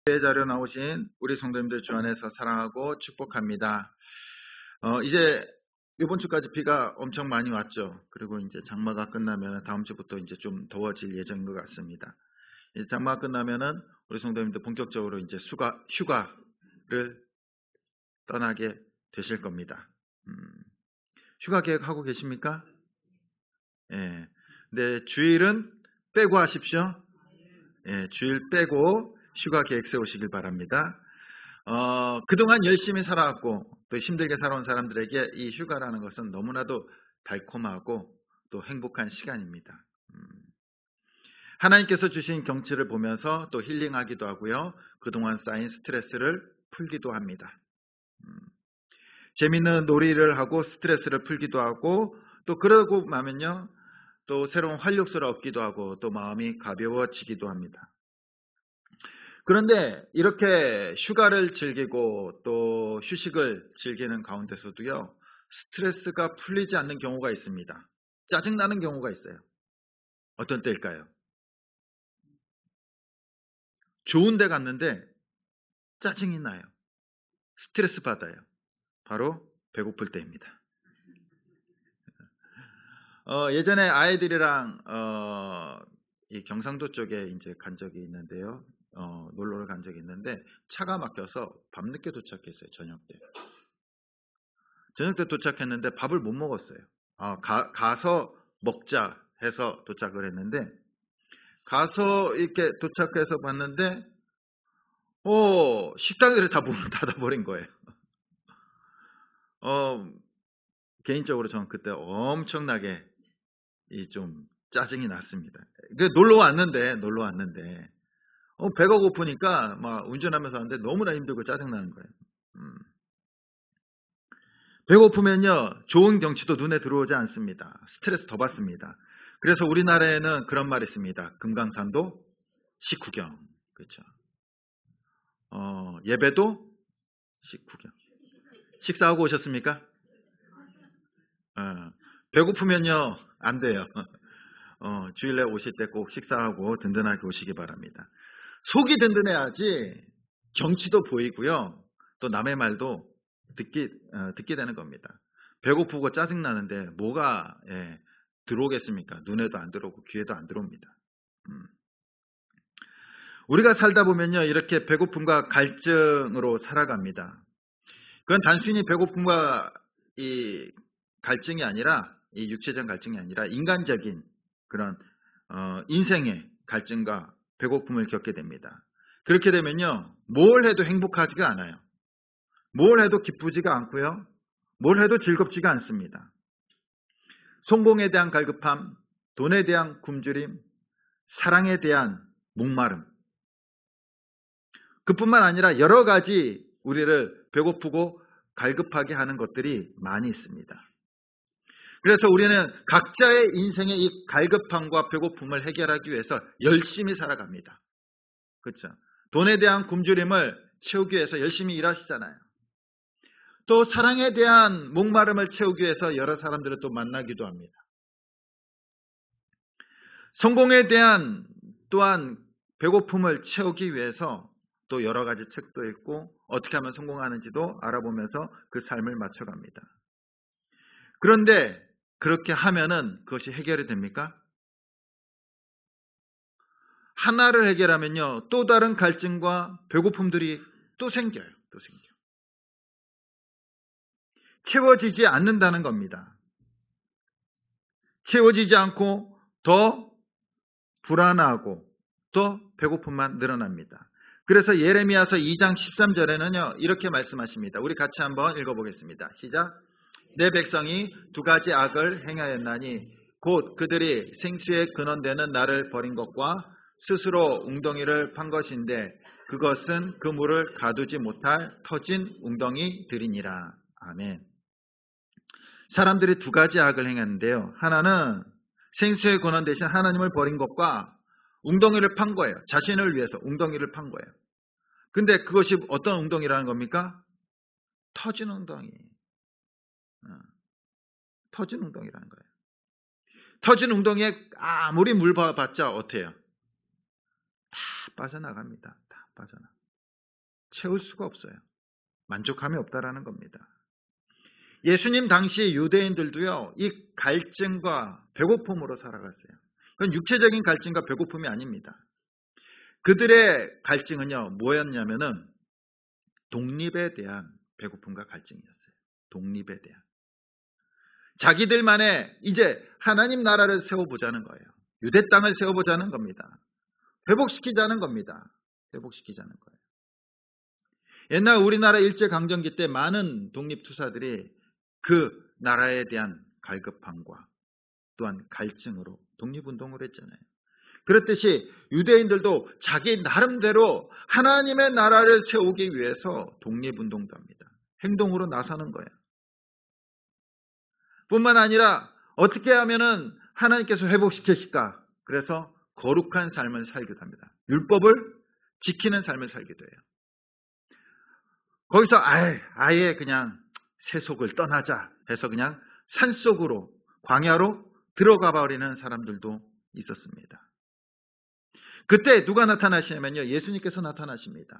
예배 자료 나오신 우리 성도님들 주 안에서 사랑하고 축복합니다. 이제 이번 주까지 비가 엄청 많이 왔죠. 그리고 이제 장마가 끝나면 다음 주부터 이제 좀 더워질 예정인 것 같습니다. 이제 장마가 끝나면은 우리 성도님들 본격적으로 이제 휴가를 떠나게 되실 겁니다. 휴가 계획하고 계십니까? 예. 근데 주일은 빼고 하십시오. 예, 주일 빼고 휴가 계획 세우시길 바랍니다. 그동안 열심히 살아왔고 또 힘들게 살아온 사람들에게 이 휴가라는 것은 너무나도 달콤하고 또 행복한 시간입니다. 하나님께서 주신 경치를 보면서 또 힐링하기도 하고요. 그동안 쌓인 스트레스를 풀기도 합니다. 재밌는 놀이를 하고 스트레스를 풀기도 하고 또 그러고 나면요. 또 새로운 활력소를 얻기도 하고 또 마음이 가벼워지기도 합니다. 그런데 이렇게 휴가를 즐기고 또 휴식을 즐기는 가운데서도요. 스트레스가 풀리지 않는 경우가 있습니다. 짜증나는 경우가 있어요. 어떤 때일까요? 좋은 데 갔는데 짜증이 나요. 스트레스 받아요. 바로 배고플 때입니다. 예전에 아이들이랑 이 경상도 쪽에 이제 간 적이 있는데요. 놀러를 간 적이 있는데 차가 막혀서 밤늦게 도착했어요. 저녁 때 도착했는데 밥을 못 먹었어요. 가서 먹자 해서 도착을 했는데 가서 이렇게 도착해서 봤는데 식당들이 다 문을 닫아버린 거예요. 개인적으로 저는 그때 엄청나게 좀 짜증이 났습니다. 놀러 왔는데 배가 고프니까 막 운전하면서 하는데 너무나 힘들고 짜증나는 거예요. 배고프면요 좋은 경치도 눈에 들어오지 않습니다. 스트레스 더 받습니다. 그래서 우리나라에는 그런 말이 있습니다. 금강산도 식후경. 그렇죠. 예배도 식후경. 식사하고 오셨습니까? 배고프면요 안 돼요. 주일에 오실 때 꼭 식사하고 든든하게 오시기 바랍니다. 속이 든든해야지 경치도 보이고요. 또 남의 말도 듣게 되는 겁니다. 배고프고 짜증나는데 뭐가 들어오겠습니까? 눈에도 안 들어오고 귀에도 안 들어옵니다. 우리가 살다 보면요. 이렇게 배고픔과 갈증으로 살아갑니다. 그건 단순히 배고픔과 이 갈증이 아니라 이 육체적 갈증이 아니라 인간적인 그런 인생의 갈증과 배고픔을 겪게 됩니다. 그렇게 되면요. 뭘 해도 행복하지가 않아요. 뭘 해도 기쁘지가 않고요. 뭘 해도 즐겁지가 않습니다. 성공에 대한 갈급함, 돈에 대한 굶주림, 사랑에 대한 목마름. 그뿐만 아니라 여러 가지 우리를 배고프고 갈급하게 하는 것들이 많이 있습니다. 그래서 우리는 각자의 인생의 이 갈급함과 배고픔을 해결하기 위해서 열심히 살아갑니다. 그렇죠? 돈에 대한 굶주림을 채우기 위해서 열심히 일하시잖아요. 또 사랑에 대한 목마름을 채우기 위해서 여러 사람들을 또 만나기도 합니다. 성공에 대한 또한 배고픔을 채우기 위해서 또 여러 가지 책도 읽고 어떻게 하면 성공하는지도 알아보면서 그 삶을 맞춰갑니다. 그런데 그렇게 하면은 그것이 해결이 됩니까? 하나를 해결하면요. 또 다른 갈증과 배고픔들이 또 생겨요. 채워지지 않는다는 겁니다. 채워지지 않고 더 불안하고 또 배고픔만 늘어납니다. 그래서 예레미야서 2장 13절에는요. 이렇게 말씀하십니다. 우리 같이 한번 읽어보겠습니다. 시작. 내 백성이 두 가지 악을 행하였나니 곧 그들이 생수의 근원되는 나를 버린 것과 스스로 웅덩이를 판 것인데 그것은 그 물을 가두지 못할 터진 웅덩이들이니라. 아멘. 사람들이 두 가지 악을 행했는데요. 하나는 생수의 근원 대신 하나님을 버린 것과 웅덩이를 판 거예요. 자신을 위해서 웅덩이를 판 거예요. 근데 그것이 어떤 웅덩이라는 겁니까? 터진 웅덩이. 터진 웅덩이라는 거예요. 터진 웅덩이에 아무리 물 봐봤자 어때요? 다 빠져나갑니다. 다 빠져나가. 채울 수가 없어요. 만족함이 없다라는 겁니다. 예수님 당시 유대인들도요, 이 갈증과 배고픔으로 살아갔어요. 그건 육체적인 갈증과 배고픔이 아닙니다. 그들의 갈증은요, 뭐였냐면은 독립에 대한 배고픔과 갈증이었어요. 독립에 대한. 자기들만의 이제 하나님 나라를 세워보자는 거예요. 유대 땅을 세워보자는 겁니다. 회복시키자는 겁니다. 회복시키자는 거예요. 옛날 우리나라 일제강점기 때 많은 독립투사들이 그 나라에 대한 갈급함과 또한 갈증으로 독립운동을 했잖아요. 그렇듯이 유대인들도 자기 나름대로 하나님의 나라를 세우기 위해서 독립운동도 합니다. 행동으로 나서는 거예요. 뿐만 아니라 어떻게 하면은 하나님께서 회복시키실까? 그래서 거룩한 삶을 살기도 합니다. 율법을 지키는 삶을 살기도 해요. 거기서 아예 그냥 세속을 떠나자 해서 그냥 산속으로 광야로 들어가 버리는 사람들도 있었습니다. 그때 누가 나타나시냐면요, 예수님께서 나타나십니다.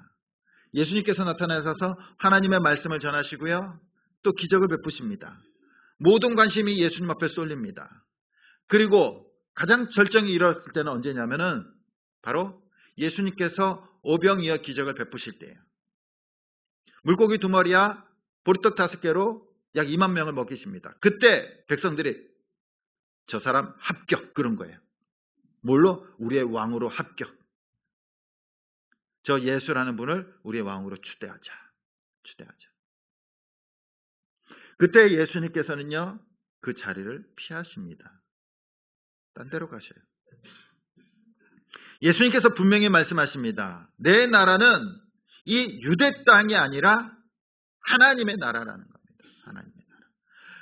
예수님께서 나타나셔서 하나님의 말씀을 전하시고요, 또 기적을 베푸십니다. 모든 관심이 예수님 앞에 쏠립니다. 그리고 가장 절정이 이뤘을 때는 언제냐면은 바로 예수님께서 오병이어 기적을 베푸실 때예요. 물고기 2마리와 보리떡 5개로 약 2만 명을 먹이십니다. 그때 백성들이 저 사람 합격, 그런 거예요. 뭘로? 우리의 왕으로 합격. 저 예수라는 분을 우리의 왕으로 추대하자. 그때 예수님께서는요, 그 자리를 피하십니다. 딴 데로 가셔요. 예수님께서 분명히 말씀하십니다. 내 나라는 이 유대 땅이 아니라 하나님의 나라라는 겁니다. 하나님의 나라.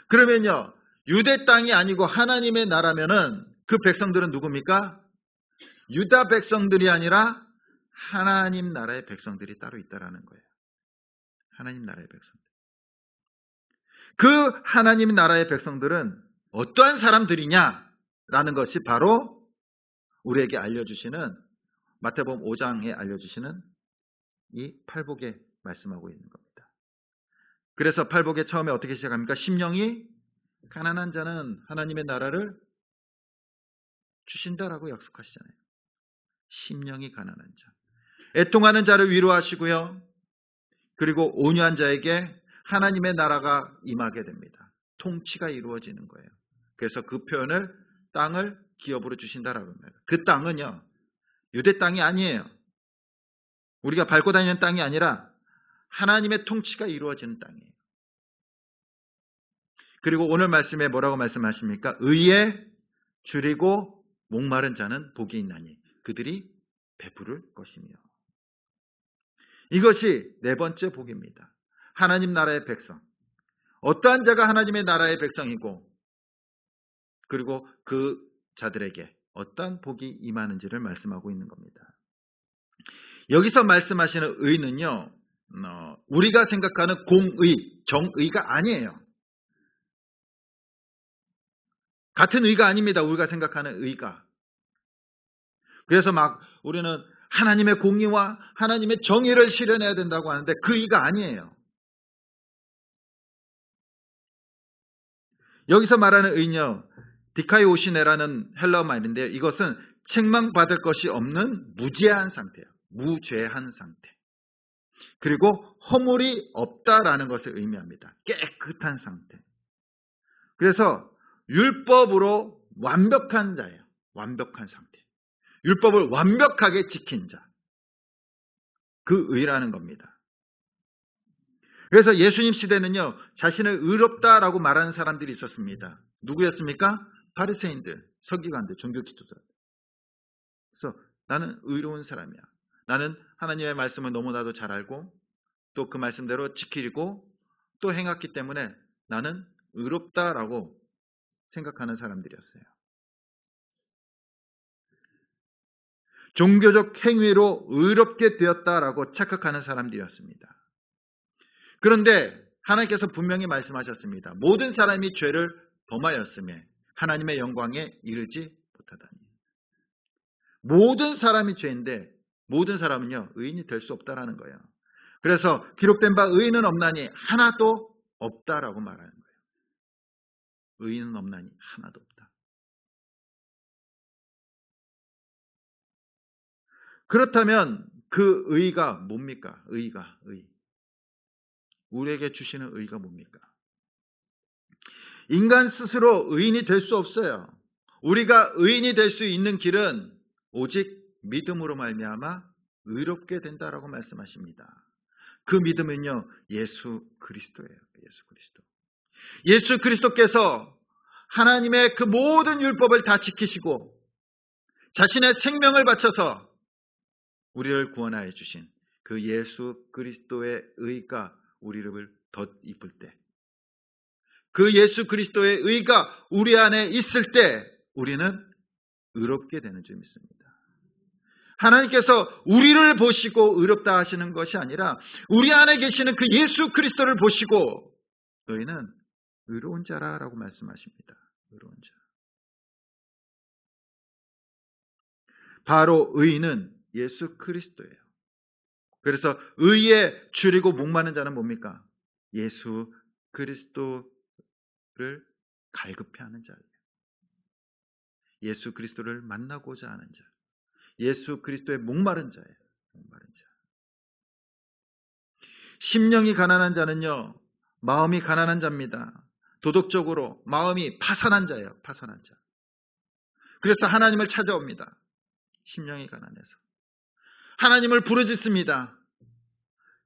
그러면요, 유대 땅이 아니고 하나님의 나라면은 그 백성들은 누굽니까? 유다 백성들이 아니라 하나님 나라의 백성들이 따로 있다라는 거예요. 하나님 나라의 백성들. 그 하나님 나라의 백성들은 어떠한 사람들이냐라는 것이 바로 우리에게 알려주시는, 마태복음 5장에 알려주시는 이 팔복에 말씀하고 있는 겁니다. 그래서 팔복에 처음에 어떻게 시작합니까? 심령이 가난한 자는 하나님의 나라를 주신다라고 약속하시잖아요. 심령이 가난한 자. 애통하는 자를 위로하시고요. 그리고 온유한 자에게 하나님의 나라가 임하게 됩니다. 통치가 이루어지는 거예요. 그래서 그 표현을 땅을 기업으로 주신다라고 합니다. 그 땅은요, 유대 땅이 아니에요. 우리가 밟고 다니는 땅이 아니라 하나님의 통치가 이루어지는 땅이에요. 그리고 오늘 말씀에 뭐라고 말씀하십니까? 의에 줄이고 목마른 자는 복이 있나니 그들이 배부를 것이며. 이것이 네 번째 복입니다. 하나님 나라의 백성. 어떠한 자가 하나님의 나라의 백성이고, 그리고 그 자들에게 어떠한 복이 임하는지를 말씀하고 있는 겁니다. 여기서 말씀하시는 의는요, 우리가 생각하는 공의, 정의가 아니에요. 같은 의가 아닙니다. 우리가 생각하는 의가. 그래서 막 우리는 하나님의 공의와 하나님의 정의를 실현해야 된다고 하는데 그 의가 아니에요. 여기서 말하는 의는요, 디카이오시네라는 헬라어 말인데요. 이것은 책망받을 것이 없는 무죄한 상태예요. 무죄한 상태. 그리고 허물이 없다라는 것을 의미합니다. 깨끗한 상태. 그래서 율법으로 완벽한 자예요. 완벽한 상태. 율법을 완벽하게 지킨 자. 그 의라는 겁니다. 그래서 예수님 시대는요, 자신을 의롭다라고 말하는 사람들이 있었습니다. 누구였습니까? 바리새인들, 서기관들, 종교 지도자. 그래서 나는 의로운 사람이야. 나는 하나님의 말씀을 너무나도 잘 알고 또 그 말씀대로 지키고 또 행했기 때문에 나는 의롭다라고 생각하는 사람들이었어요. 종교적 행위로 의롭게 되었다라고 착각하는 사람들이었습니다. 그런데 하나님께서 분명히 말씀하셨습니다. 모든 사람이 죄를 범하였음에 하나님의 영광에 이르지 못하다니. 모든 사람이 죄인데 모든 사람은요, 의인이 될 수 없다라는 거예요. 그래서 기록된 바 의인은 없나니 하나도 없다라고 말하는 거예요. 의인은 없나니 하나도 없다. 그렇다면 그 의가 뭡니까? 의. 우리에게 주시는 의가 뭡니까? 인간 스스로 의인이 될 수 없어요. 우리가 의인이 될 수 있는 길은 오직 믿음으로 말미암아 의롭게 된다라고 말씀하십니다. 그 믿음은요, 예수 그리스도예요. 예수 그리스도. 예수 그리스도께서 하나님의 그 모든 율법을 다 지키시고 자신의 생명을 바쳐서 우리를 구원하여 주신 그 예수 그리스도의 의가 우리를 덧입을 때, 그 예수 그리스도의 의가 우리 안에 있을 때 우리는 의롭게 되는 줄 믿습니다. 하나님께서 우리를 보시고 의롭다 하시는 것이 아니라 우리 안에 계시는 그 예수 그리스도를 보시고 너희는 의로운 자라라고 말씀하십니다. 의로운 자. 바로 의인은 예수 그리스도예요. 그래서 의에 줄이고 목마른 자는 뭡니까? 예수 그리스도를 갈급해하는 자예요. 예수 그리스도를 만나고자 하는 자. 예수 그리스도의 목마른 자예요. 목마른 자. 심령이 가난한 자는요, 마음이 가난한 자입니다. 도덕적으로 마음이 파산한 자예요. 파산한 자. 그래서 하나님을 찾아옵니다. 심령이 가난해서. 하나님을 부르짖습니다.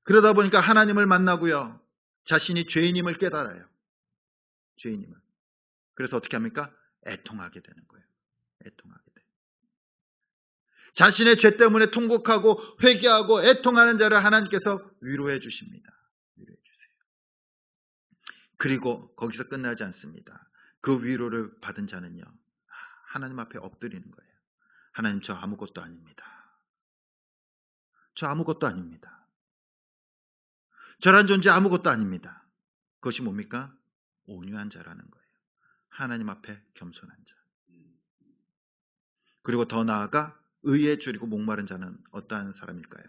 그러다 보니까 하나님을 만나고요, 자신이 죄인임을 깨달아요. 죄인임을. 그래서 어떻게 합니까? 애통하게 되는 거예요. 애통하게 돼. 자신의 죄 때문에 통곡하고 회개하고 애통하는 자를 하나님께서 위로해 주십니다. 위로해 주세요. 그리고 거기서 끝나지 않습니다. 그 위로를 받은 자는요, 하나님 앞에 엎드리는 거예요. 하나님, 저 아무것도 아닙니다. 저 아무것도 아닙니다. 저란 존재 아무것도 아닙니다. 그것이 뭡니까? 온유한 자라는 거예요. 하나님 앞에 겸손한 자. 그리고 더 나아가 의에 줄이고 목마른 자는 어떠한 사람일까요?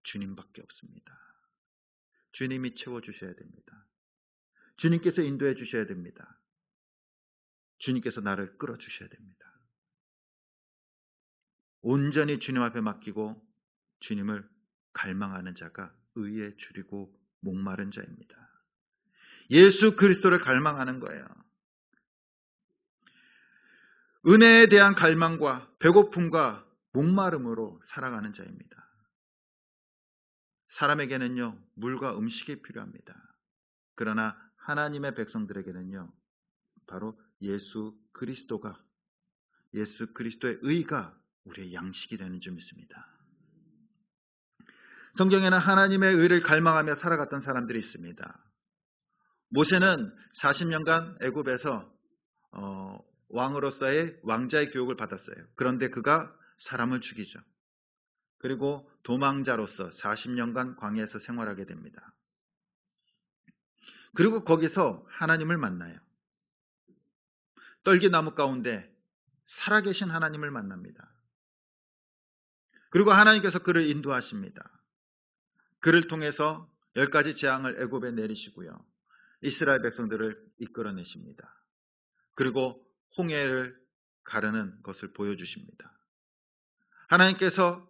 주님밖에 없습니다. 주님이 채워주셔야 됩니다. 주님께서 인도해 주셔야 됩니다. 주님께서 나를 끌어주셔야 됩니다. 온전히 주님 앞에 맡기고 주님을 갈망하는 자가 의에 줄이고 목마른 자입니다. 예수 그리스도를 갈망하는 거예요. 은혜에 대한 갈망과 배고픔과 목마름으로 살아가는 자입니다. 사람에게는요, 물과 음식이 필요합니다. 그러나 하나님의 백성들에게는요, 바로 예수 그리스도가, 예수 그리스도의 의가 우리의 양식이 되는 줄 믿습니다. 성경에는 하나님의 의를 갈망하며 살아갔던 사람들이 있습니다. 모세는 40년간 애굽에서 왕으로서의 왕자의 교육을 받았어요. 그런데 그가 사람을 죽이죠. 그리고 도망자로서 40년간 광야에서 생활하게 됩니다. 그리고 거기서 하나님을 만나요. 떨기나무 가운데 살아계신 하나님을 만납니다. 그리고 하나님께서 그를 인도하십니다. 그를 통해서 10가지 재앙을 애굽에 내리시고요, 이스라엘 백성들을 이끌어내십니다. 그리고 홍해를 가르는 것을 보여주십니다. 하나님께서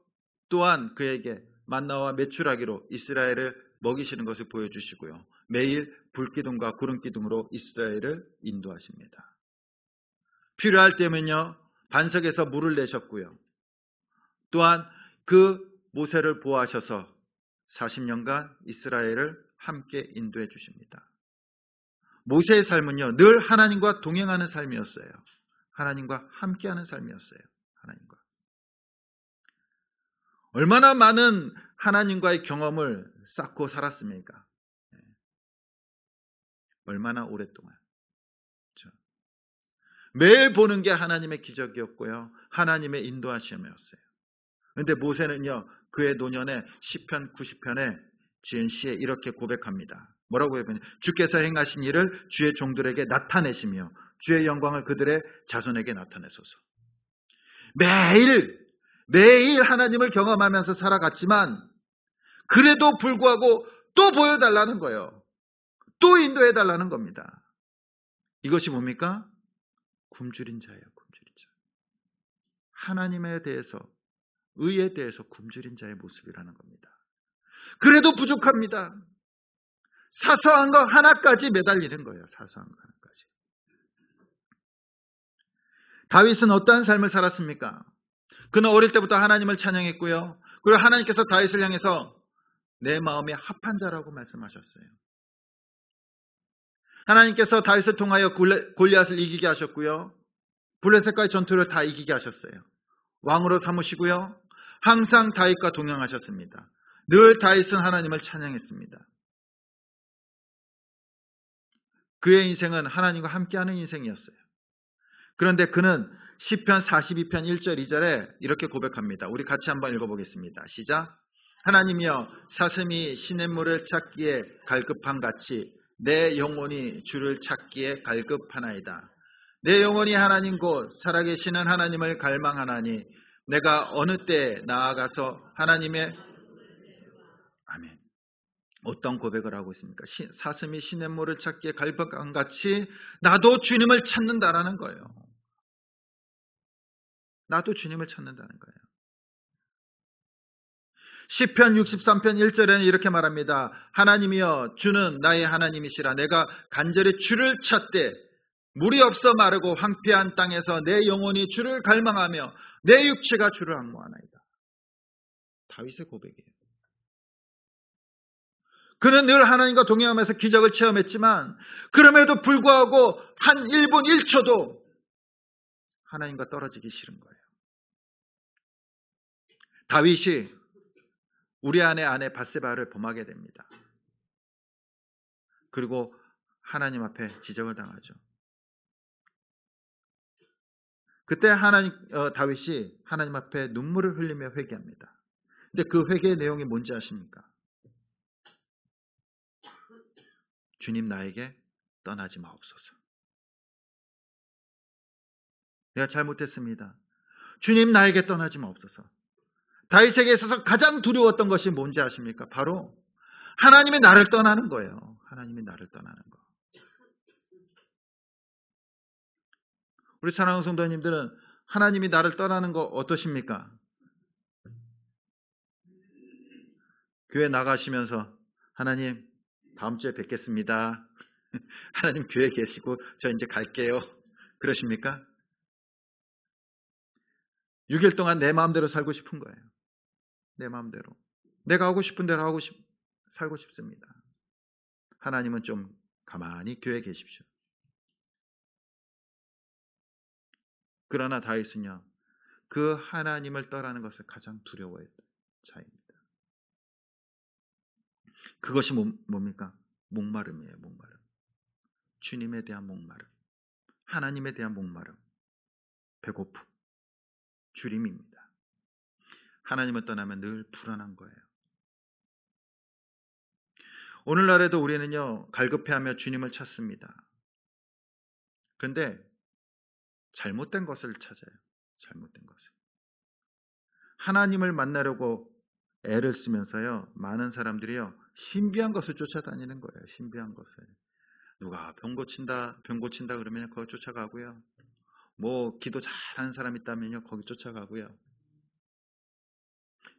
또한 그에게 만나와 메추라기로 이스라엘을 먹이시는 것을 보여주시고요, 매일 불기둥과 구름기둥으로 이스라엘을 인도하십니다. 필요할 때면요, 반석에서 물을 내셨고요, 또한 그 모세를 보호하셔서 40년간 이스라엘을 함께 인도해 주십니다. 모세의 삶은요, 늘 하나님과 동행하는 삶이었어요. 하나님과 함께하는 삶이었어요. 하나님과. 얼마나 많은 하나님과의 경험을 쌓고 살았습니까? 얼마나 오랫동안. 그렇죠? 매일 보는 게 하나님의 기적이었고요, 하나님의 인도하심이었어요. 그런데 모세는요, 그의 노년에 시편 90편에 지은 시에 이렇게 고백합니다. 뭐라고 해요? 주께서 행하신 일을 주의 종들에게 나타내시며 주의 영광을 그들의 자손에게 나타내소서. 매일 하나님을 경험하면서 살아갔지만 그래도 불구하고 또 보여달라는 거예요. 또 인도해달라는 겁니다. 이것이 뭡니까? 굶주린 자예요. 굶주린 자. 하나님에 대해서, 의에 대해서 굶주린 자의 모습이라는 겁니다. 그래도 부족합니다. 사소한 거 하나까지 매달리는 거예요. 사소한 거 하나까지. 다윗은 어떠한 삶을 살았습니까? 그는 어릴 때부터 하나님을 찬양했고요. 그리고 하나님께서 다윗을 향해서 내 마음에 합한 자라고 말씀하셨어요. 하나님께서 다윗을 통하여 골리앗을 이기게 하셨고요. 블레셋과의 전투를 다 이기게 하셨어요. 왕으로 삼으시고요. 항상 다윗과 동행하셨습니다. 늘 다윗은 하나님을 찬양했습니다. 그의 인생은 하나님과 함께하는 인생이었어요. 그런데 그는 시편 42편 1절 2절에 이렇게 고백합니다. 우리 같이 한번 읽어보겠습니다. 시작. 하나님이여 사슴이 시냇물을 찾기에 갈급한 같이 내 영혼이 주를 찾기에 갈급하나이다. 내 영혼이 하나님 곧 살아계시는 하나님을 갈망하나니 내가 어느 때에 나아가서 하나님의 아멘. 어떤 고백을 하고 있습니까? 사슴이 시냇물을 찾기에 갈급한 같이 나도 주님을 찾는다라는 거예요. 나도 주님을 찾는다는 거예요. 시편 63편 1절에는 이렇게 말합니다. 하나님이여 주는 나의 하나님이시라. 내가 간절히 주를 찾되 물이 없어 마르고 황폐한 땅에서 내 영혼이 주를 갈망하며 내 육체가 주를 앙모하나이다. 다윗의 고백이에요. 그는 늘 하나님과 동행하면서 기적을 체험했지만 그럼에도 불구하고 한 1분 1초도 하나님과 떨어지기 싫은 거예요. 다윗이 우리아의 아내 밧세바를 범하게 됩니다. 그리고 하나님 앞에 지적을 당하죠. 그때 다윗이 하나님 앞에 눈물을 흘리며 회개합니다. 근데 그 회개의 내용이 뭔지 아십니까? 주님 나에게 떠나지 마옵소서. 내가 잘못했습니다. 주님 나에게 떠나지 마옵소서. 다윗에게 있어서 가장 두려웠던 것이 뭔지 아십니까? 바로 하나님이 나를 떠나는 거예요. 하나님이 나를 떠나는 거. 우리 사랑하는 성도님들은 하나님이 나를 떠나는 거 어떠십니까? 교회 나가시면서 하나님 다음 주에 뵙겠습니다. 하나님 교회에 계시고 저 이제 갈게요. 그러십니까? 6일 동안 내 마음대로 살고 싶은 거예요. 내 마음대로. 내가 하고 싶은 대로 살고 싶습니다. 하나님은 좀 가만히 교회에 계십시오. 그러나 다윗은요. 그 하나님을 떠나는 것을 가장 두려워했던 자입니다. 그것이 뭡니까? 목마름이에요. 목마름. 주님에 대한 목마름. 하나님에 대한 목마름. 배고픔. 주림입니다. 하나님을 떠나면 늘 불안한 거예요. 오늘날에도 우리는요. 갈급해하며 주님을 찾습니다. 그런데 잘못된 것을 찾아요. 잘못된 것을. 하나님을 만나려고 애를 쓰면서요. 많은 사람들이요. 신비한 것을 쫓아다니는 거예요. 신비한 것을. 누가 병 고친다 그러면 거기 쫓아가고요. 뭐 기도 잘하는 사람 있다면요. 거기 쫓아가고요.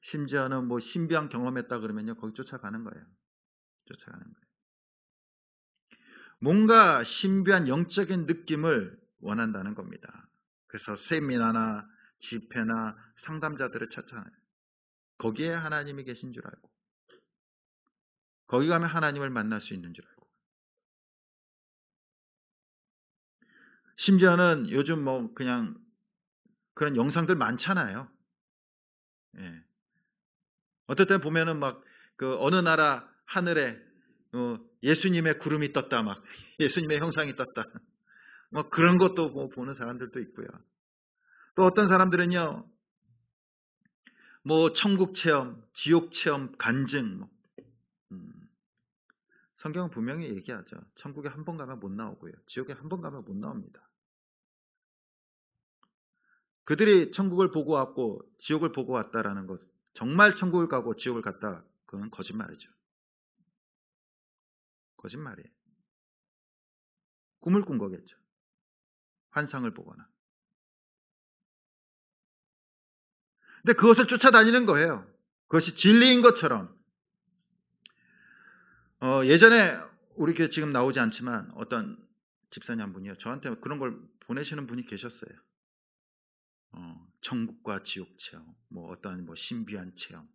심지어는 뭐 신비한 경험했다 그러면요. 거기 쫓아가는 거예요. 쫓아가는 거예요. 뭔가 신비한 영적인 느낌을 원한다는 겁니다. 그래서 세미나나 집회나 상담자들을 찾잖아요. 거기에 하나님이 계신 줄 알고 거기 가면 하나님을 만날 수 있는 줄 알고 심지어는 요즘 뭐 그냥 그런 영상들 많잖아요. 예. 어떨 때 보면은 막 그 어느 나라 하늘에 예수님의 구름이 떴다 막 예수님의 형상이 떴다 뭐 그런 것도 뭐 보는 사람들도 있고요. 또 어떤 사람들은요 뭐 천국 체험, 지옥 체험, 간증 성경은 분명히 얘기하죠. 천국에 한 번 가면 못 나오고요. 지옥에 한 번 가면 못 나옵니다. 그들이 천국을 보고 왔고 지옥을 보고 왔다라는 것 정말 천국을 가고 지옥을 갔다 그건 거짓말이죠. 거짓말이에요. 꿈을 꾼 거겠죠. 환상을 보거나. 근데 그것을 쫓아다니는 거예요. 그것이 진리인 것처럼. 예전에 우리 교회 지금 나오지 않지만 어떤 집사님 한 분이요. 저한테 그런 걸 보내시는 분이 계셨어요. 천국과 지옥 체험, 뭐 어떤 뭐 신비한 체험,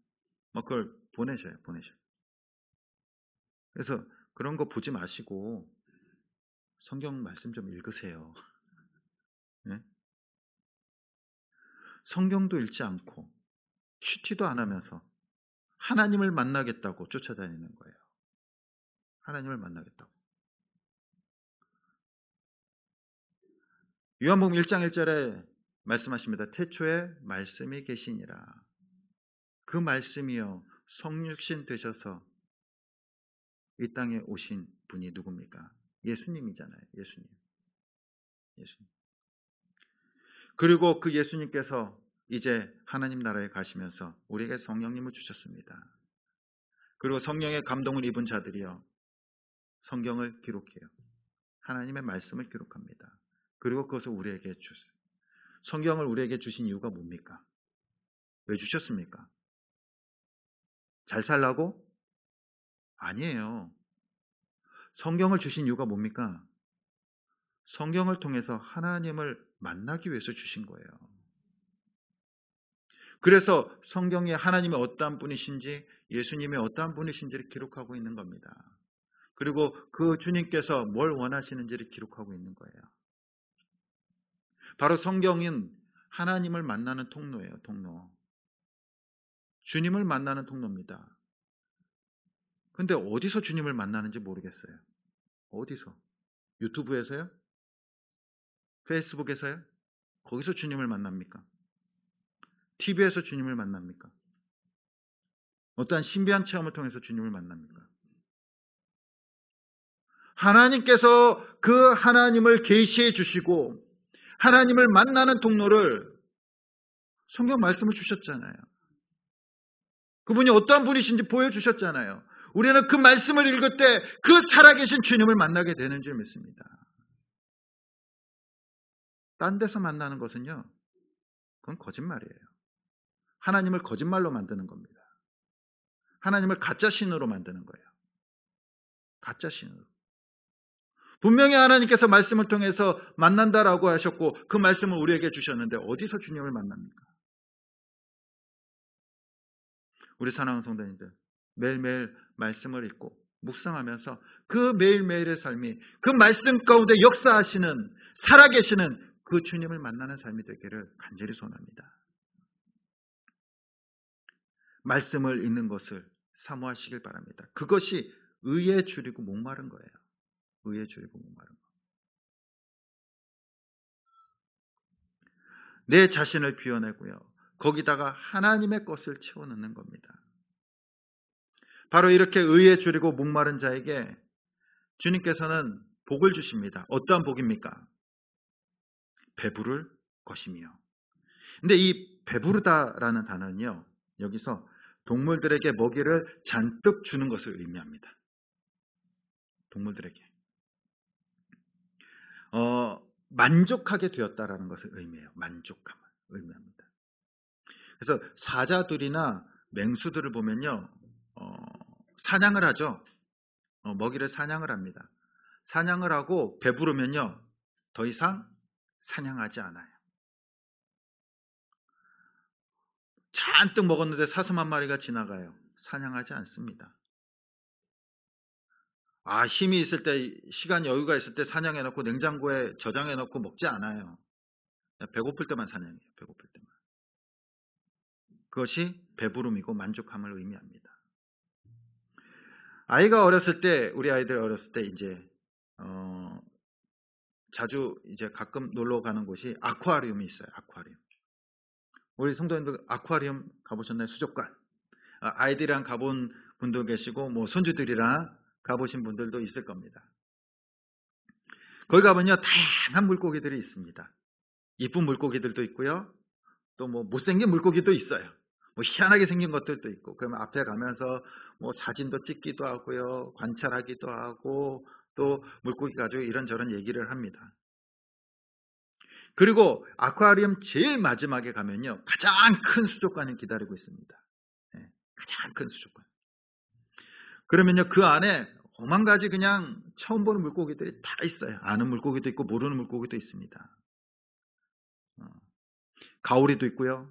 뭐 그걸 보내셔요. 그래서 그런 거 보지 마시고 성경 말씀 좀 읽으세요. 네? 성경도 읽지 않고 큐티도 안 하면서 하나님을 만나겠다고 쫓아다니는 거예요. 하나님을 만나겠다고. 요한복음 1장 1절에 말씀하십니다. 태초에 말씀이 계시니라. 그 말씀이요 성육신 되셔서 이 땅에 오신 분이 누굽니까? 예수님이잖아요. 예수님. 그리고 그 예수님께서 이제 하나님 나라에 가시면서 우리에게 성령님을 주셨습니다. 그리고 성령의 감동을 입은 자들이요 성경을 기록해요. 하나님의 말씀을 기록합니다. 그리고 그것을 우리에게 주세요. 성경을 우리에게 주신 이유가 뭡니까? 왜 주셨습니까? 잘 살라고? 아니에요. 성경을 주신 이유가 뭡니까? 성경을 통해서 하나님을 만나기 위해서 주신 거예요. 그래서 성경에 하나님이 어떠한 분이신지 예수님이 어떠한 분이신지를 기록하고 있는 겁니다. 그리고 그 주님께서 뭘 원하시는지를 기록하고 있는 거예요. 바로 성경은 하나님을 만나는 통로예요. 통로. 주님을 만나는 통로입니다. 근데 어디서 주님을 만나는지 모르겠어요. 어디서? 유튜브에서요? 페이스북에서요? 거기서 주님을 만납니까? TV에서 주님을 만납니까? 어떠한 신비한 체험을 통해서 주님을 만납니까? 하나님께서 그 하나님을 계시해 주시고 하나님을 만나는 통로를 성경 말씀을 주셨잖아요. 그분이 어떠한 분이신지 보여주셨잖아요. 우리는 그 말씀을 읽을 때 그 살아계신 주님을 만나게 되는 줄 믿습니다. 딴 데서 만나는 것은요, 그건 거짓말이에요. 하나님을 거짓말로 만드는 겁니다. 하나님을 가짜 신으로 만드는 거예요. 가짜 신으로. 분명히 하나님께서 말씀을 통해서 만난다라고 하셨고 그 말씀을 우리에게 주셨는데 어디서 주님을 만납니까? 우리 사랑하는 성도님들 매일매일 말씀을 읽고 묵상하면서 그 매일매일의 삶이 그 말씀 가운데 역사하시는 살아계시는 그 주님을 만나는 삶이 되기를 간절히 소원합니다. 말씀을 읽는 것을 사모하시길 바랍니다. 그것이 의에 줄이고 목마른 거예요. 의에 줄이고 목마른 거. 내 자신을 비워내고요. 거기다가 하나님의 것을 채워넣는 겁니다. 바로 이렇게 의에 줄이고 목마른 자에게 주님께서는 복을 주십니다. 어떠한 복입니까? 배부를 것이며. 근데 이 배부르다라는 단어는요. 여기서 동물들에게 먹이를 잔뜩 주는 것을 의미합니다. 동물들에게. 만족하게 되었다라는 것을 의미해요. 만족함을 의미합니다. 그래서 사자들이나 맹수들을 보면요. 사냥을 하죠. 먹이를 사냥을 합니다. 사냥을 하고 배부르면요. 더 이상 사냥하지 않아요. 잔뜩 먹었는데 사슴 한 마리가 지나가요. 사냥하지 않습니다. 힘이 있을 때, 시간 여유가 있을 때 사냥해놓고 냉장고에 저장해놓고 먹지 않아요. 배고플 때만 사냥해요. 배고플 때만. 그것이 배부름이고 만족함을 의미합니다. 아이가 어렸을 때, 우리 아이들 어렸을 때 이제 자주 이제 가끔 놀러 가는 곳이 아쿠아리움이 있어요. 아쿠아리움. 우리 성도님들 아쿠아리움 가보셨나요? 수족관. 아이들이랑 가본 분도 계시고 뭐 손주들이랑 가보신 분들도 있을 겁니다. 거기 가면요 다양한 물고기들이 있습니다. 이쁜 물고기들도 있고요. 또 뭐 못생긴 물고기도 있어요. 뭐 희한하게 생긴 것들도 있고. 그러면 앞에 가면서 뭐 사진도 찍기도 하고요. 관찰하기도 하고 또 물고기 가지고 이런저런 얘기를 합니다. 그리고 아쿠아리움 제일 마지막에 가면요. 가장 큰 수족관이 기다리고 있습니다. 예, 가장 큰 수족관. 그러면요. 그 안에 오만 가지 그냥 처음 보는 물고기들이 다 있어요. 아는 물고기도 있고 모르는 물고기도 있습니다. 가오리도 있고요.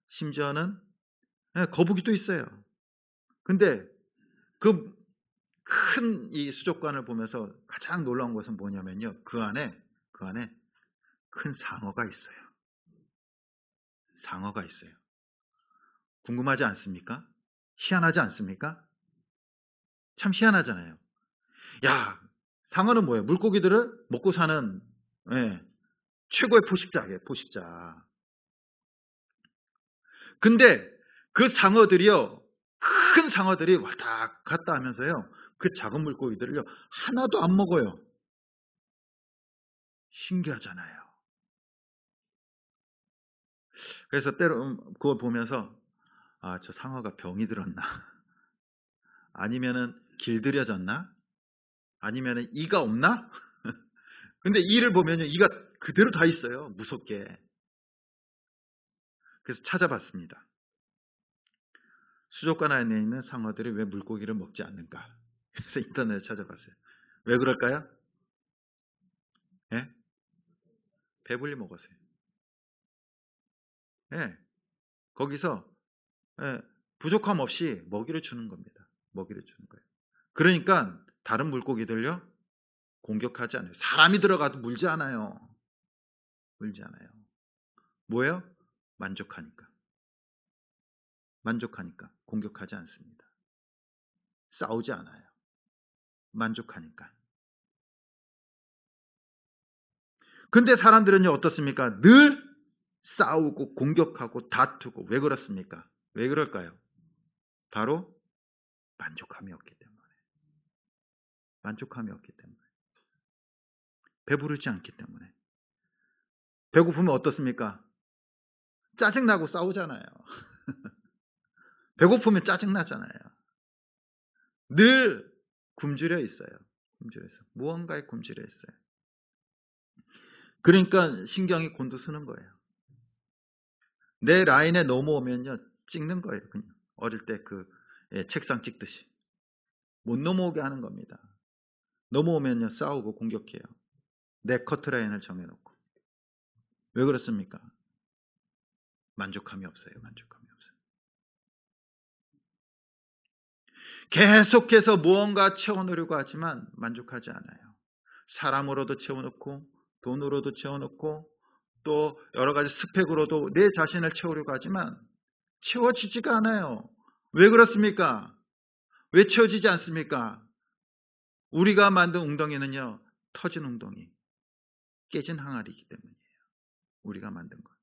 심지어는 거북이도 있어요. 근데 그 큰 이 수족관을 보면서 가장 놀라운 것은 뭐냐면요. 그 안에 큰 상어가 있어요. 상어가 있어요. 궁금하지 않습니까? 희한하지 않습니까? 참 희한하잖아요. 야, 상어는 뭐예요? 물고기들을 먹고 사는 예, 최고의 포식자예요. 포식자. 근데 그 상어들이요. 큰 상어들이 왔다 갔다 하면서요. 그 작은 물고기들을요. 하나도 안 먹어요. 신기하잖아요. 그래서 때로 그걸 보면서 아, 저 상어가 병이 들었나? 아니면은 길들여졌나? 아니면은 이가 없나? 근데 이를 보면요. 이가 그대로 다 있어요. 무섭게. 그래서 찾아봤습니다. 수족관 안에 있는 상어들이 왜 물고기를 먹지 않는가? 그래서 인터넷에 찾아봤어요. 왜 그럴까요? 예? 배불리 먹었어요. 예. 거기서 예, 부족함 없이 먹이를 주는 겁니다. 먹이를 주는 거예요. 그러니까 다른 물고기들요 공격하지 않아요. 사람이 들어가도 물지 않아요. 물지 않아요. 뭐예요? 만족하니까. 만족하니까 공격하지 않습니다. 싸우지 않아요. 만족하니까. 근데 사람들은요 어떻습니까? 늘 싸우고 공격하고 다투고 왜 그렇습니까? 왜 그럴까요? 바로 만족함이 없기 때문에. 만족함이 없기 때문에. 배부르지 않기 때문에. 배고프면 어떻습니까? 짜증나고 싸우잖아요. 배고프면 짜증나잖아요. 늘 굶주려 있어요. 굶주려 있어요. 무언가에 굶주려 있어요. 그러니까 신경이 곤두서는 거예요. 내 라인에 넘어오면요. 찍는 거예요. 그냥 어릴 때 그 책상 찍듯이. 못 넘어오게 하는 겁니다. 넘어오면요. 싸우고 공격해요. 내 커트라인을 정해놓고. 왜 그렇습니까? 만족함이 없어요. 만족함이 없어요. 계속해서 무언가 채워놓으려고 하지만 만족하지 않아요. 사람으로도 채워놓고 돈으로도 채워놓고 또 여러 가지 스펙으로도 내 자신을 채우려고 하지만 채워지지가 않아요. 왜 그렇습니까? 왜 채워지지 않습니까? 우리가 만든 웅덩이는요. 터진 웅덩이, 깨진 항아리이기 때문이에요. 우리가 만든 것.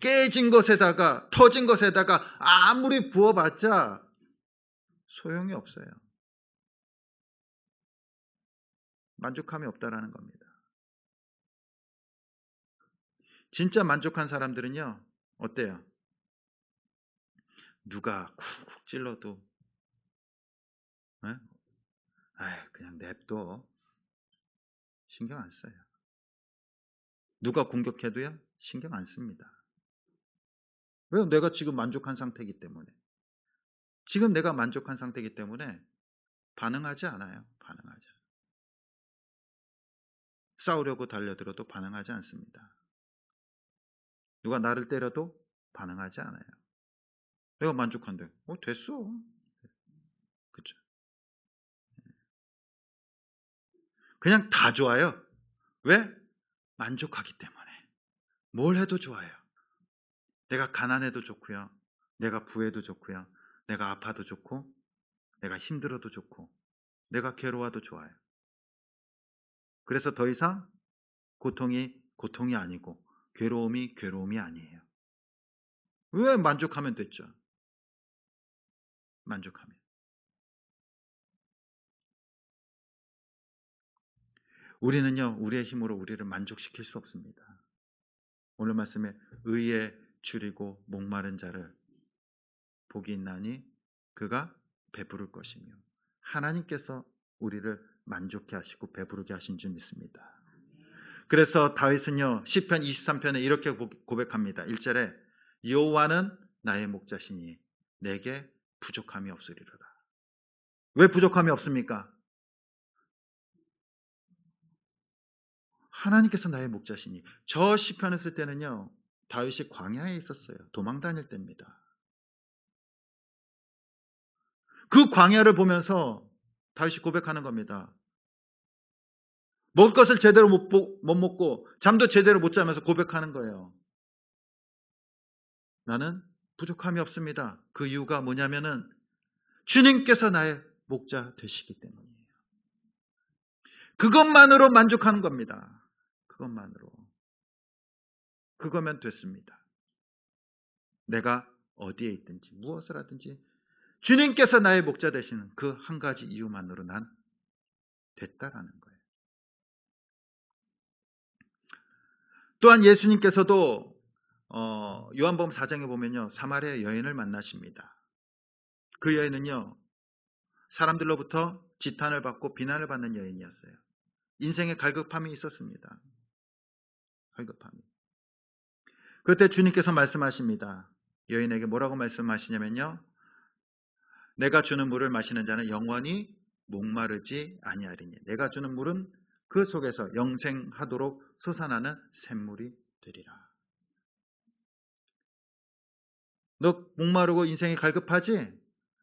깨진 것에다가 터진 것에다가 아무리 부어봤자 소용이 없어요. 만족함이 없다라는 겁니다. 진짜 만족한 사람들은요. 어때요? 누가 쿡쿡 찔러도 에? 아이, 그냥 냅둬. 신경 안 써요. 누가 공격해도요. 신경 안 씁니다. 왜요? 내가 지금 만족한 상태이기 때문에. 지금 내가 만족한 상태이기 때문에 반응하지 않아요. 반응하지 않아요. 싸우려고 달려들어도 반응하지 않습니다. 누가 나를 때려도 반응하지 않아요. 내가 만족한데, 됐어. 그쵸? 그냥 다 좋아요. 왜? 만족하기 때문에. 뭘 해도 좋아요. 내가 가난해도 좋고요. 내가 부해도 좋고요. 내가 아파도 좋고, 내가 힘들어도 좋고, 내가 괴로워도 좋아요. 그래서 더 이상 고통이 고통이 아니고, 괴로움이 괴로움이 아니에요. 왜 만족하면 됐죠? 만족하면. 우리는요, 우리의 힘으로 우리를 만족시킬 수 없습니다. 오늘 말씀에 의에 줄이고 목마른 자를 복이 있나니 그가 배부를 것이며, 하나님께서 우리를 만족해 하시고 배부르게 하신 줄 믿습니다. 그래서 다윗은요 시편 23편에 이렇게 고백합니다. 1절에 여호와는 나의 목자시니 내게 부족함이 없으리로다. 왜 부족함이 없습니까? 하나님께서 나의 목자시니. 저 시편을 쓸 때는요 다윗이 광야에 있었어요. 도망 다닐 때입니다. 그 광야를 보면서 다윗이 고백하는 겁니다. 먹을 것을 제대로 못 먹고 잠도 제대로 못 자면서 고백하는 거예요. 나는 부족함이 없습니다. 그 이유가 뭐냐면은 주님께서 나의 목자 되시기 때문이에요. 그것만으로 만족하는 겁니다. 그것만으로. 그거면 됐습니다. 내가 어디에 있든지 무엇을 하든지 주님께서 나의 목자 되시는 그 한 가지 이유만으로 난 됐다라는 거예요. 또한 예수님께서도 요한복음 4장에 보면요 사마리아 여인을 만나십니다. 그 여인은요 사람들로부터 지탄을 받고 비난을 받는 여인이었어요. 인생에 갈급함이 있었습니다. 갈급함이. 그때 주님께서 말씀하십니다. 여인에게 뭐라고 말씀하시냐면요, 내가 주는 물을 마시는 자는 영원히 목마르지 아니하리니 내가 주는 물은 그 속에서 영생하도록 솟아나는 샘물이 되리라. 너 목마르고 인생이 갈급하지?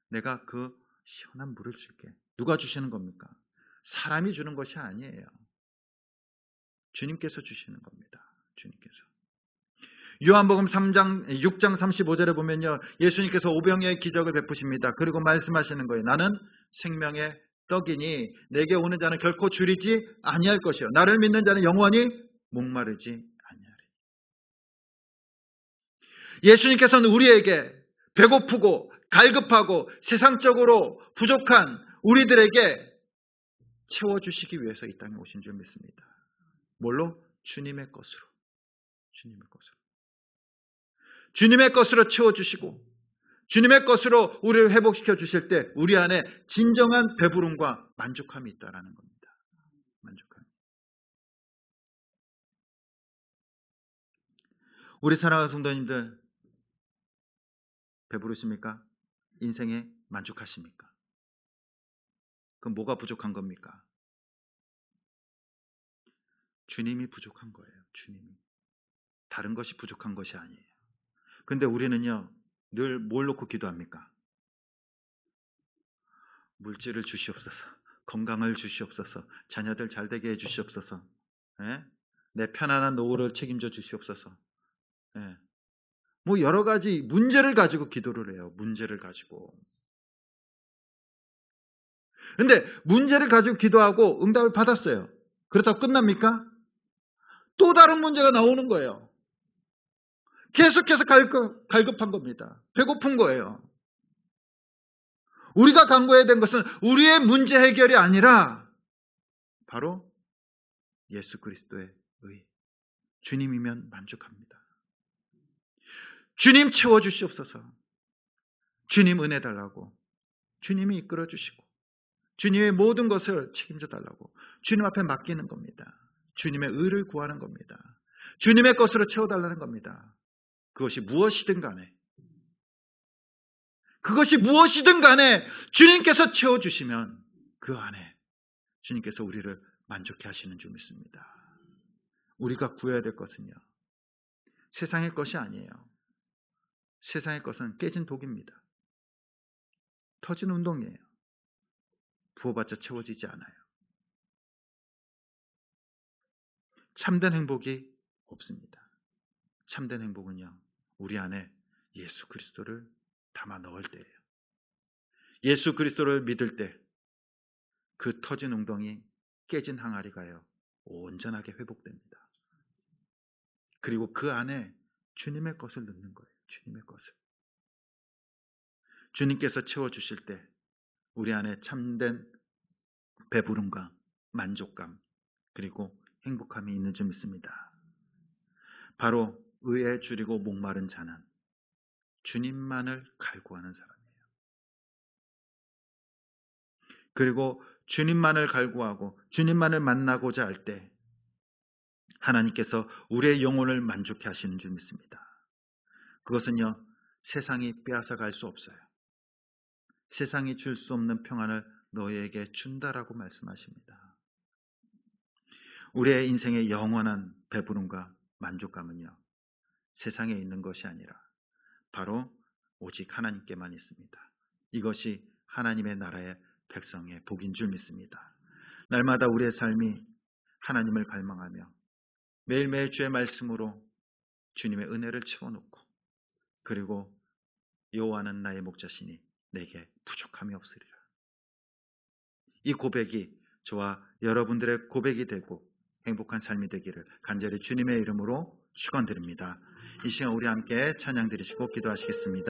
내가 그 시원한 물을 줄게. 누가 주시는 겁니까? 사람이 주는 것이 아니에요. 주님께서 주시는 겁니다. 주님께서. 요한복음 6장 35절에 보면요 예수님께서 오병이어의 기적을 베푸십니다. 그리고 말씀하시는 거예요. 나는 생명의 떡이니 내게 오는 자는 결코 줄이지 아니할 것이요 나를 믿는 자는 영원히 목마르지 아니하리. 예수님께서는 우리에게 배고프고 갈급하고 세상적으로 부족한 우리들에게 채워주시기 위해서 이 땅에 오신 줄 믿습니다. 뭘로? 주님의 것으로. 주님의 것으로. 주님의 것으로 채워주시고 주님의 것으로 우리를 회복시켜 주실 때 우리 안에 진정한 배부름과 만족함이 있다는 겁니다. 만족함. 우리 사랑하는 성도님들 배부르십니까? 인생에 만족하십니까? 그럼 뭐가 부족한 겁니까? 주님이 부족한 거예요. 주님이. 다른 것이 부족한 것이 아니에요. 근데 우리는요 늘 뭘 놓고 기도합니까? 물질을 주시옵소서, 건강을 주시옵소서, 자녀들 잘되게 해주시옵소서, 예? 내 편안한 노후를 책임져 주시옵소서. 예. 뭐 여러 가지 문제를 가지고 기도를 해요. 문제를 가지고. 근데 문제를 가지고 기도하고 응답을 받았어요. 그렇다고 끝납니까? 또 다른 문제가 나오는 거예요. 계속해서 갈급한 겁니다. 배고픈 거예요. 우리가 간구해야 된 것은 우리의 문제 해결이 아니라 바로 예수 그리스도의 의. 주님이면 만족합니다. 주님 채워주시옵소서. 주님 은혜 달라고. 주님이 이끌어 주시고 주님의 모든 것을 책임져 달라고 주님 앞에 맡기는 겁니다. 주님의 의를 구하는 겁니다. 주님의 것으로 채워달라는 겁니다. 그것이 무엇이든 간에 주님께서 채워주시면 그 안에 주님께서 우리를 만족해 하시는 줄 믿습니다. 우리가 구해야 될 것은요 세상의 것이 아니에요. 세상의 것은 깨진 독입니다. 터진 운동이에요. 부어봤자 채워지지 않아요. 참된 행복이 없습니다. 참된 행복은요 우리 안에 예수 그리스도를 담아 넣을 때예요. 예수 그리스도를 믿을 때 그 터진 웅덩이 깨진 항아리가요 온전하게 회복됩니다. 그리고 그 안에 주님의 것을 넣는 거예요. 주님의 것을. 주님께서 채워주실 때 우리 안에 참된 배부름과 만족감 그리고 행복함이 있는 줄 믿습니다. 바로 의에 줄이고 목마른 자는 주님만을 갈구하는 사람이에요. 그리고 주님만을 갈구하고 주님만을 만나고자 할 때 하나님께서 우리의 영혼을 만족해 하시는 줄 믿습니다. 그것은요, 세상이 빼앗아 갈 수 없어요. 세상이 줄 수 없는 평안을 너희에게 준다라고 말씀하십니다. 우리의 인생의 영원한 배부름과 만족감은요, 세상에 있는 것이 아니라 바로 오직 하나님께만 있습니다. 이것이 하나님의 나라의 백성의 복인 줄 믿습니다. 날마다 우리의 삶이 하나님을 갈망하며 매일매일 주의 말씀으로 주님의 은혜를 채워놓고, 그리고 여호와는 나의 목자시니 내게 부족함이 없으리라. 이 고백이 저와 여러분들의 고백이 되고 행복한 삶이 되기를 간절히 주님의 이름으로 축원드립니다. 이 시간 우리 함께 찬양 드리시고 기도하시겠습니다.